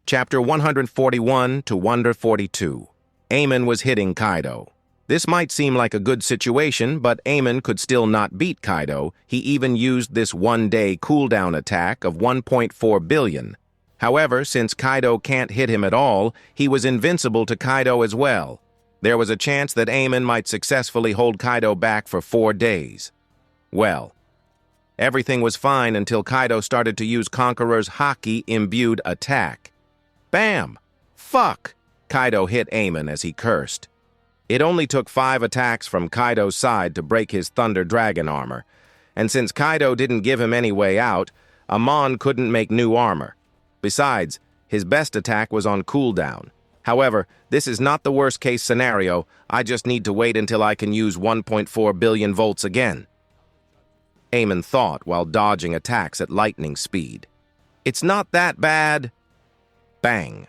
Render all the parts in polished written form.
Chapter 141 to 142. Amon was hitting Kaido. This might seem like a good situation, but Amon could still not beat Kaido. He even used this one-day cooldown attack of 1.4 billion. However, since Kaido can't hit him at all, he was invincible to Kaido as well. There was a chance that Amon might successfully hold Kaido back for 4 days. Well, everything was fine until Kaido started to use Conqueror's Haki-imbued attack. Bam! Fuck! Kaido hit Amon as he cursed. It only took 5 attacks from Kaido's side to break his Thunder Dragon armor, and since Kaido didn't give him any way out, Amon couldn't make new armor. Besides, his best attack was on cooldown. However, this is not the worst-case scenario. I just need to wait until I can use 1.4 billion volts again. Amon thought while dodging attacks at lightning speed. It's not that bad. Bang.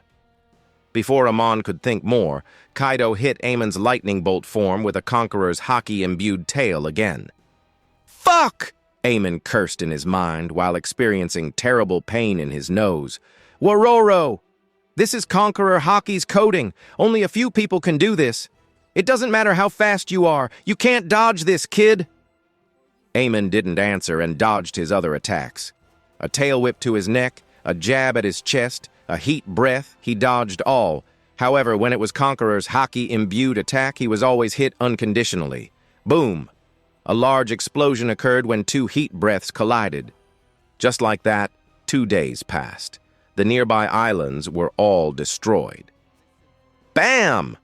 Before Amon could think more, Kaido hit Amon's lightning bolt form with a Conqueror's Haki-imbued tail again. Fuck! Amon cursed in his mind while experiencing terrible pain in his nose. Wororo! This is Conqueror Haki's coding. Only a few people can do this. It doesn't matter how fast you are. You can't dodge this, kid. Amon didn't answer and dodged his other attacks. A tail whip to his neck, a jab at his chest, a heat breath, he dodged all. However, when it was Conqueror's Haki-imbued attack, he was always hit unconditionally. Boom! A large explosion occurred when 2 heat breaths collided. Just like that, 2 days passed. The nearby islands were all destroyed. Bam!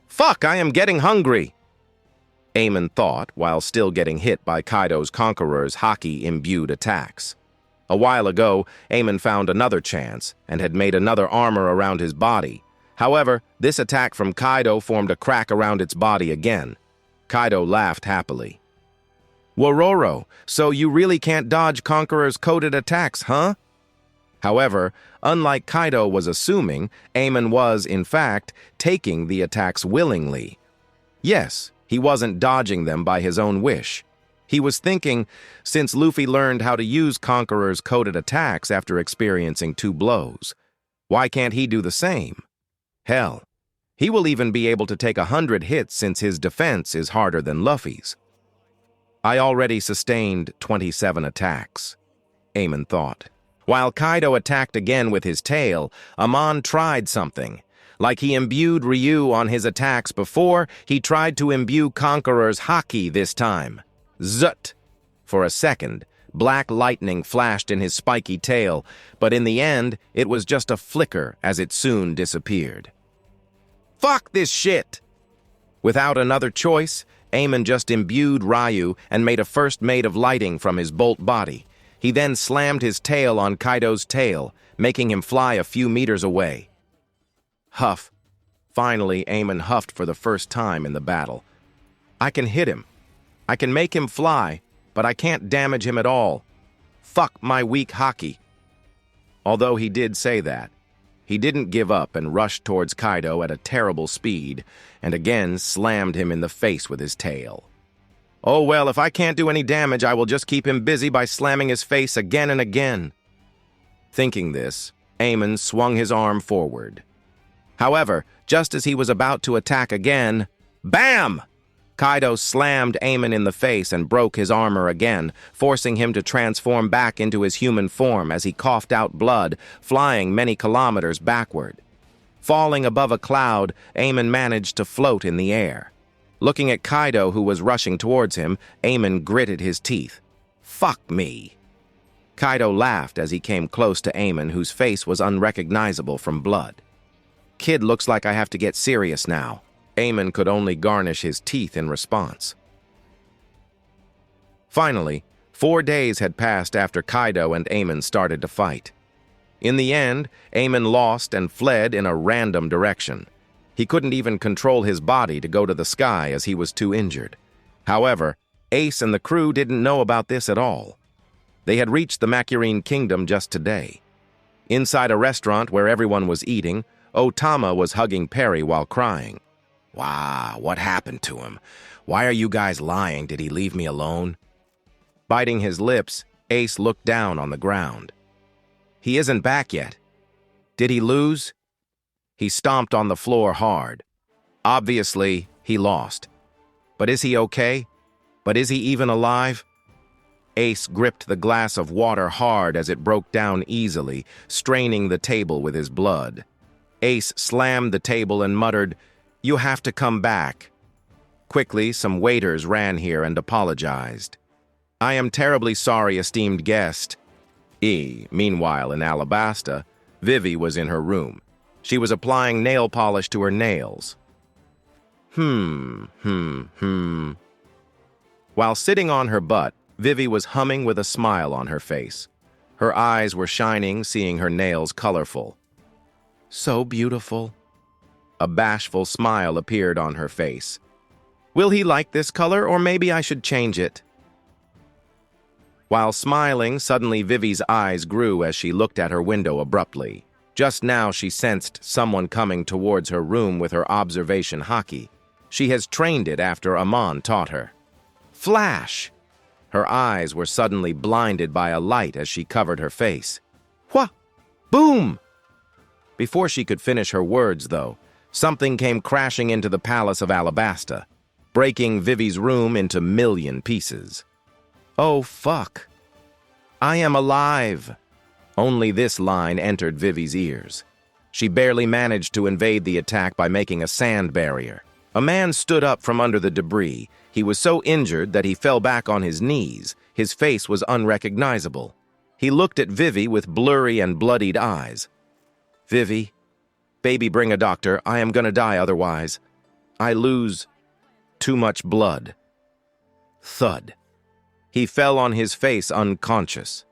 Fuck, I am getting hungry! Amon thought while still getting hit by Kaido's Conqueror's Haki-imbued attacks. A while ago, Amon found another chance and had made another armor around his body. However, this attack from Kaido formed a crack around its body again. Kaido laughed happily. Wororo, so you really can't dodge Conqueror's coded attacks, huh? However, unlike Kaido was assuming, Amon was, in fact, taking the attacks willingly. Yes, he wasn't dodging them by his own wish. He was thinking, since Luffy learned how to use Conqueror's coded attacks after experiencing 2 blows, why can't he do the same? Hell, he will even be able to take 100 hits since his defense is harder than Luffy's. I already sustained 27 attacks, Amon thought. While Kaido attacked again with his tail, Amon tried something. Like he imbued Ryu on his attacks before, he tried to imbue Conqueror's Haki this time. Zut! For a second, black lightning flashed in his spiky tail, but in the end, it was just a flicker as it soon disappeared. Fuck this shit! Without another choice, Amon just imbued Ryu and made a first mate of lighting from his bolt body. He then slammed his tail on Kaido's tail, making him fly a few meters away. Huff. Finally, Amon huffed for the first time in the battle. I can hit him. I can make him fly, but I can't damage him at all. Fuck my weak Haki. Although he did say that, he didn't give up and rushed towards Kaido at a terrible speed, and again slammed him in the face with his tail. Oh well, if I can't do any damage, I will just keep him busy by slamming his face again and again. Thinking this, Amon swung his arm forward. However, just as he was about to attack again, BAM! Kaido slammed Amon in the face and broke his armor again, forcing him to transform back into his human form as he coughed out blood, flying many kilometers backward. Falling above a cloud, Amon managed to float in the air. Looking at Kaido, who was rushing towards him, Amon gritted his teeth. Fuck me. Kaido laughed as he came close to Amon, whose face was unrecognizable from blood. Kid, looks like I have to get serious now. Amon could only garnish his teeth in response. Finally, 4 days had passed after Kaido and Amon started to fight. In the end, Amon lost and fled in a random direction. He couldn't even control his body to go to the sky as he was too injured. However, Ace and the crew didn't know about this at all. They had reached the Makurine Kingdom just today. Inside a restaurant where everyone was eating, Otama was hugging Perry while crying. Wow, what happened to him? Why are you guys lying? Did he leave me alone? Biting his lips, Ace looked down on the ground. He isn't back yet. Did he lose? He stomped on the floor hard. Obviously, he lost. But is he okay? But is he even alive? Ace gripped the glass of water hard as it broke down easily, straining the table with his blood. Ace slammed the table and muttered, "You have to come back." Quickly, some waiters ran here and apologized. "I am terribly sorry, esteemed guest." Meanwhile, in Alabasta, Vivi was in her room. She was applying nail polish to her nails. While sitting on her butt, Vivi was humming with a smile on her face. Her eyes were shining, seeing her nails colorful. "So beautiful." A bashful smile appeared on her face. "Will he like this color, or maybe I should change it?" While smiling, suddenly Vivi's eyes grew as she looked at her window abruptly. Just now she sensed someone coming towards her room with her observation hockey. She has trained it after Amon taught her. Flash! Her eyes were suddenly blinded by a light as she covered her face. Wha! Boom! Before she could finish her words, though, something came crashing into the palace of Alabasta, breaking Vivi's room into million pieces. "Oh, fuck. I am alive." Only this line entered Vivi's ears. She barely managed to evade the attack by making a sand barrier. A man stood up from under the debris. He was so injured that he fell back on his knees. His face was unrecognizable. He looked at Vivi with blurry and bloodied eyes. "Vivi, baby, bring a doctor. I am gonna die otherwise. I lose too much blood." Thud. He fell on his face unconscious.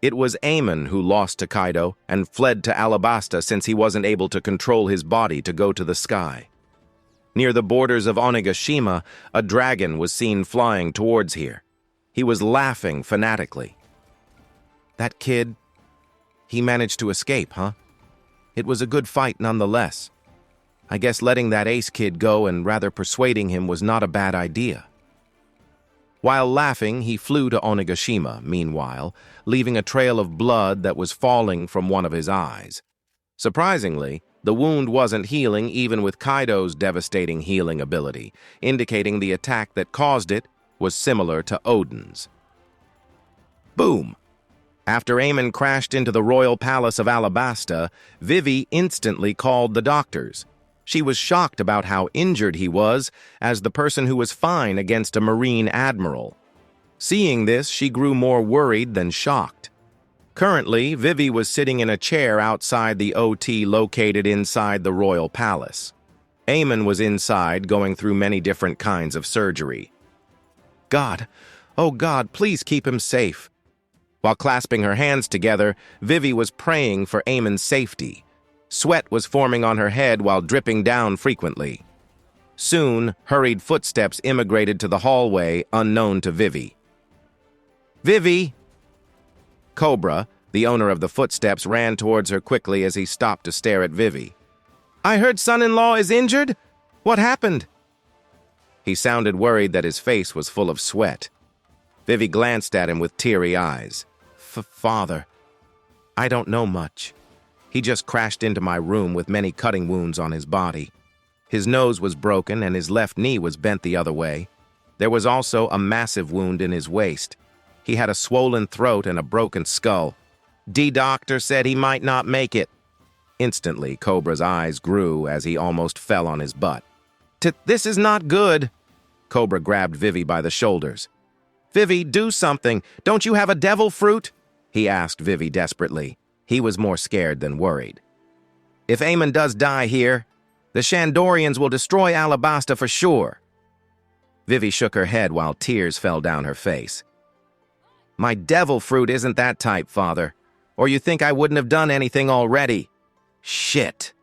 It was Amon who lost to Kaido and fled to Alabasta since he wasn't able to control his body to go to the sky. Near the borders of Onigashima, a dragon was seen flying towards here. He was laughing fanatically. "That kid, he managed to escape, huh? It was a good fight nonetheless. I guess letting that Ace kid go and rather persuading him was not a bad idea." While laughing, he flew to Onigashima, meanwhile, leaving a trail of blood that was falling from one of his eyes. Surprisingly, the wound wasn't healing even with Kaido's devastating healing ability, indicating the attack that caused it was similar to Odin's. Boom! After Amon crashed into the royal palace of Alabasta, Vivi instantly called the doctors. She was shocked about how injured he was as the person who was fine against a marine admiral. Seeing this, she grew more worried than shocked. Currently, Vivi was sitting in a chair outside the OT located inside the royal palace. Amon was inside, going through many different kinds of surgery. "God, oh God, please keep him safe." While clasping her hands together, Vivi was praying for Amon's safety. Sweat was forming on her head while dripping down frequently. Soon, hurried footsteps immigrated to the hallway unknown to Vivi. "Vivi!" Cobra, the owner of the footsteps, ran towards her quickly as he stopped to stare at Vivi. "I heard son-in-law is injured? What happened?" He sounded worried that his face was full of sweat. Vivi glanced at him with teary eyes. Father, I don't know much. He just crashed into my room with many cutting wounds on his body. His nose was broken and his left knee was bent the other way. There was also a massive wound in his waist. He had a swollen throat and a broken skull. Doctor said he might not make it." Instantly, Cobra's eyes grew as he almost fell on his butt. This is not good." Cobra grabbed Vivi by the shoulders. "Vivi, do something. Don't you have a devil fruit?" he asked Vivi desperately. He was more scared than worried. "If Amon does die here, the Shandorians will destroy Alabasta for sure." Vivi shook her head while tears fell down her face. "My devil fruit isn't that type, Father. Or you think I wouldn't have done anything already?" "Shit!"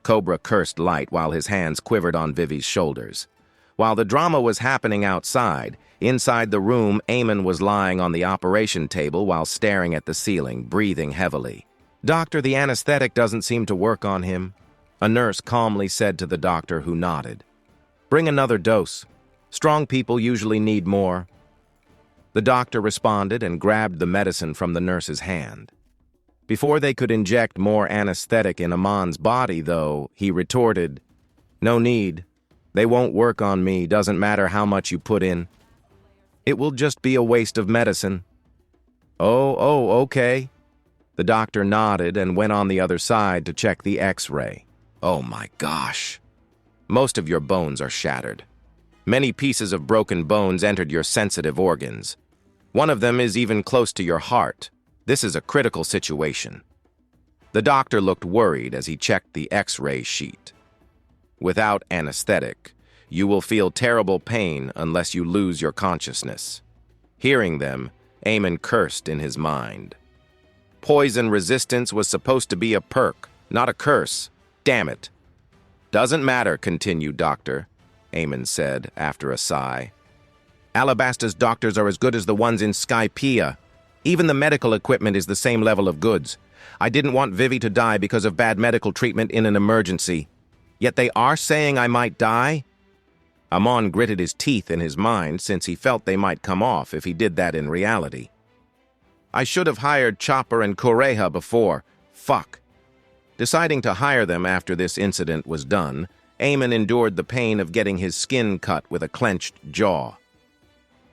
Cobra cursed light while his hands quivered on Vivi's shoulders. While the drama was happening outside, inside the room, Amon was lying on the operation table while staring at the ceiling, breathing heavily. "Doctor, the anesthetic doesn't seem to work on him," a nurse calmly said to the doctor, who nodded. "Bring another dose. Strong people usually need more." The doctor responded and grabbed the medicine from the nurse's hand. Before they could inject more anesthetic in Amon's body, though, he retorted, "No need. They won't work on me, doesn't matter how much you put in. It will just be a waste of medicine." Oh, okay. The doctor nodded and went on the other side to check the X-ray. "Oh my gosh. Most of your bones are shattered. Many pieces of broken bones entered your sensitive organs. One of them is even close to your heart. This is a critical situation." The doctor looked worried as he checked the X-ray sheet. "Without anesthetic, you will feel terrible pain unless you lose your consciousness." Hearing them, Amon cursed in his mind. Poison resistance was supposed to be a perk, not a curse. Damn it. "Doesn't matter," continued Doctor, Amon said after a sigh. "Alabasta's doctors are as good as the ones in Skypiean. Even the medical equipment is the same level of goods. I didn't want Vivi to die because of bad medical treatment in an emergency. Yet they are saying I might die?" Amon gritted his teeth in his mind since he felt they might come off if he did that in reality. "I should have hired Chopper and Correja before. Fuck." Deciding to hire them after this incident was done, Amon endured the pain of getting his skin cut with a clenched jaw.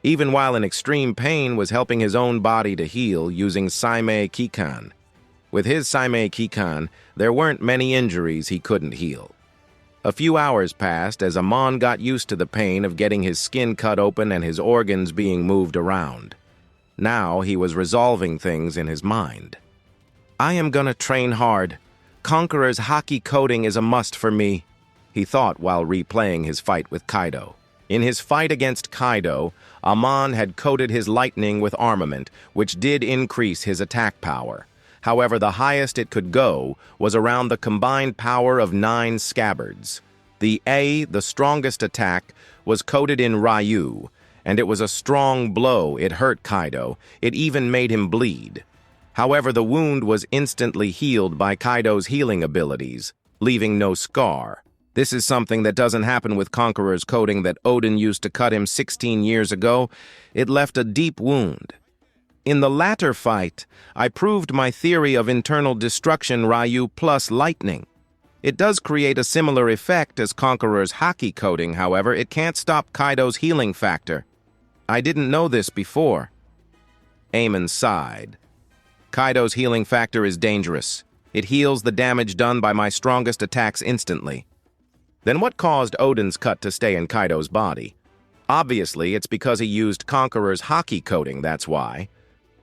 Even while in extreme pain, was helping his own body to heal using Saime Kikan. With his Saime Kikan, there weren't many injuries he couldn't heal. A few hours passed as Amon got used to the pain of getting his skin cut open and his organs being moved around. Now he was resolving things in his mind. "I am gonna train hard. Conqueror's haki coding is a must for me," he thought while replaying his fight with Kaido. In his fight against Kaido, Amon had coated his lightning with armament, which did increase his attack power. However, the highest it could go was around the combined power of 9 scabbards. The strongest attack, was coated in Ryu, and it was a strong blow. It hurt Kaido. It even made him bleed. However, the wound was instantly healed by Kaido's healing abilities, leaving no scar. This is something that doesn't happen with Conqueror's coating that Odin used to cut him 16 years ago. It left a deep wound. In the latter fight, I proved my theory of internal destruction Ryu plus lightning. It does create a similar effect as Conqueror's haki coating, however, it can't stop Kaido's healing factor. I didn't know this before. Amon sighed. Kaido's healing factor is dangerous. It heals the damage done by my strongest attacks instantly. Then what caused Odin's cut to stay in Kaido's body? Obviously, it's because he used Conqueror's haki coating, that's why.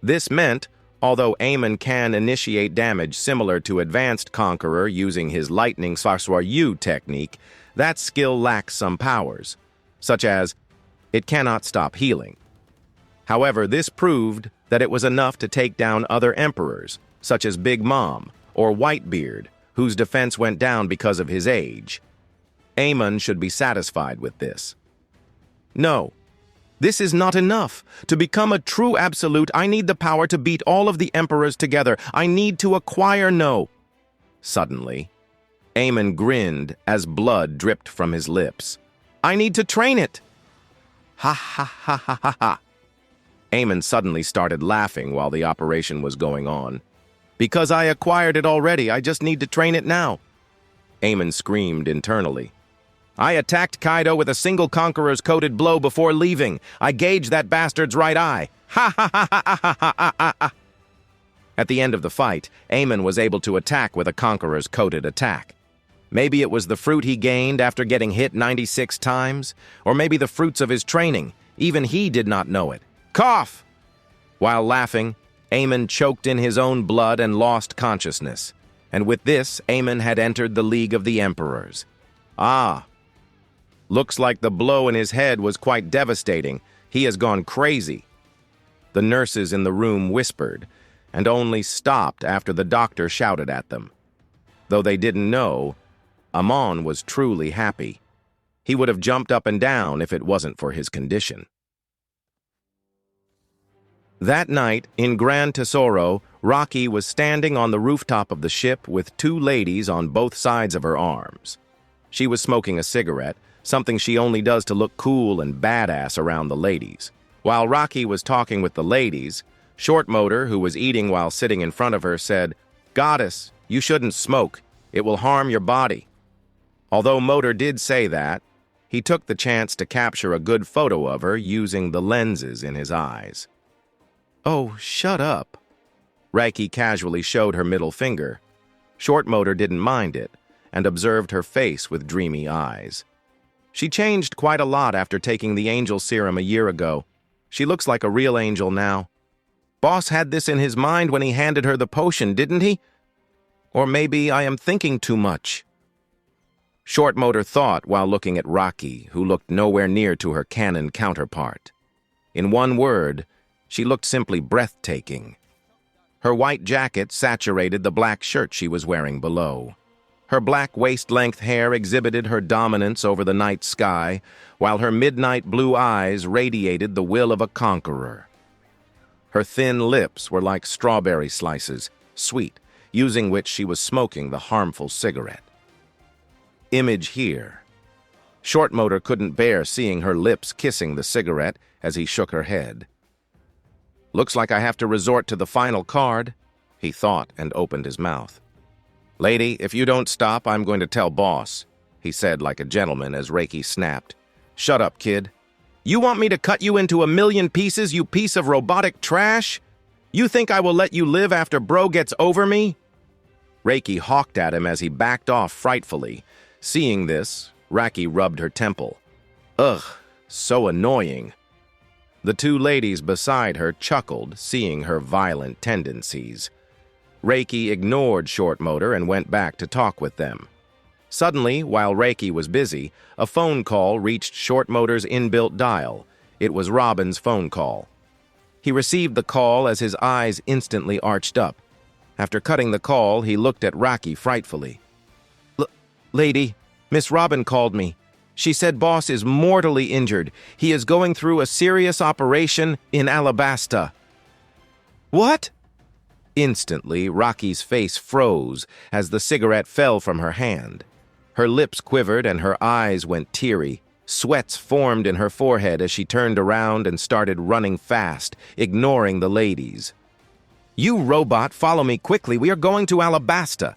This meant, although Amon can initiate damage similar to advanced Conqueror using his lightning Sarsoryu technique, that skill lacks some powers, such as, it cannot stop healing. However, this proved that it was enough to take down other emperors, such as Big Mom or Whitebeard, whose defense went down because of his age. Amon should be satisfied with this. No, this is not enough. To become a true absolute, I need the power to beat all of the emperors together. I need to acquire no. Suddenly, Amon grinned as blood dripped from his lips. I need to train it. Ha ha ha ha ha ha. Amon suddenly started laughing while the operation was going on. Because I acquired it already, I just need to train it now. Amon screamed internally. I attacked Kaido with a single Conqueror's coated blow before leaving. I gauged that bastard's right eye. Ha ha ha ha ha ha ha ha. At the end of the fight, Amon was able to attack with a Conqueror's coated attack. Maybe it was the fruit he gained after getting hit 96 times, or maybe the fruits of his training. Even he did not know it. Cough! While laughing, Amon choked in his own blood and lost consciousness. And with this, Amon had entered the League of the Emperors. Ah! Looks like the blow in his head was quite devastating. He has gone crazy. The nurses in the room whispered, and only stopped after the doctor shouted at them. Though they didn't know, Amon was truly happy. He would have jumped up and down if it wasn't for his condition. That night, in Gran Tesoro, Rocky was standing on the rooftop of the ship with 2 ladies on both sides of her arms. She was smoking a cigarette, something she only does to look cool and badass around the ladies. While Rocky was talking with the ladies, Short Motor, who was eating while sitting in front of her, said, "Goddess, you shouldn't smoke. It will harm your body." Although Motor did say that, he took the chance to capture a good photo of her using the lenses in his eyes. "Oh, shut up." Reiki casually showed her middle finger. Short Motor didn't mind it and observed her face with dreamy eyes. She changed quite a lot after taking the angel serum a year ago. She looks like a real angel now. Boss had this in his mind when he handed her the potion, didn't he? Or maybe I am thinking too much. Short Motor thought while looking at Rocky, who looked nowhere near to her canon counterpart. In one word, she looked simply breathtaking. Her white jacket saturated the black shirt she was wearing below. Her black waist-length hair exhibited her dominance over the night sky, while her midnight blue eyes radiated the will of a conqueror. Her thin lips were like strawberry slices, sweet, using which she was smoking the harmful cigarette. Image here. Short Motor couldn't bear seeing her lips kissing the cigarette as he shook her head. "Looks like I have to resort to the final card," he thought and opened his mouth. "Lady, if you don't stop, I'm going to tell boss," he said like a gentleman as Reiki snapped. "Shut up, kid. You want me to cut you into a million pieces, you piece of robotic trash? You think I will let you live after bro gets over me?" Reiki hawked at him as he backed off frightfully. Seeing this, Reiki rubbed her temple. Ugh, so annoying. The two ladies beside her chuckled, seeing her violent tendencies. Reiki ignored Short Motor and went back to talk with them. Suddenly, while Reiki was busy, a phone call reached Short Motor's inbuilt dial. It was Robin's phone call. He received the call as his eyes instantly arched up. After cutting the call, he looked at Rocky frightfully. Lady, Miss Robin called me. She said boss is mortally injured. He is going through a serious operation in Alabasta." "What?" Instantly, Rocky's face froze as the cigarette fell from her hand. Her lips quivered and her eyes went teary. Sweats formed in her forehead as she turned around and started running fast, ignoring the ladies. "You robot, follow me quickly. We are going to Alabasta,"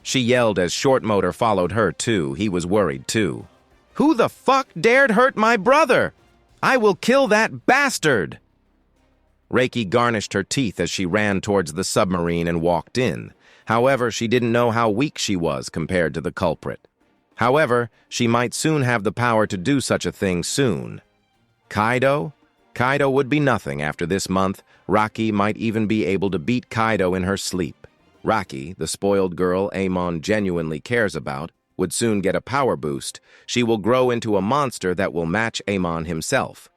she yelled as Short Motor followed her too. He was worried too. "Who the fuck dared hurt my brother? I will kill that bastard!" Reiki garnished her teeth as she ran towards the submarine and walked in. However, she didn't know how weak she was compared to the culprit. However, she might soon have the power to do such a thing soon. Kaido? Kaido would be nothing after this month. Rocky might even be able to beat Kaido in her sleep. Rocky, the spoiled girl Amon genuinely cares about, would soon get a power boost. She will grow into a monster that will match Amon himself.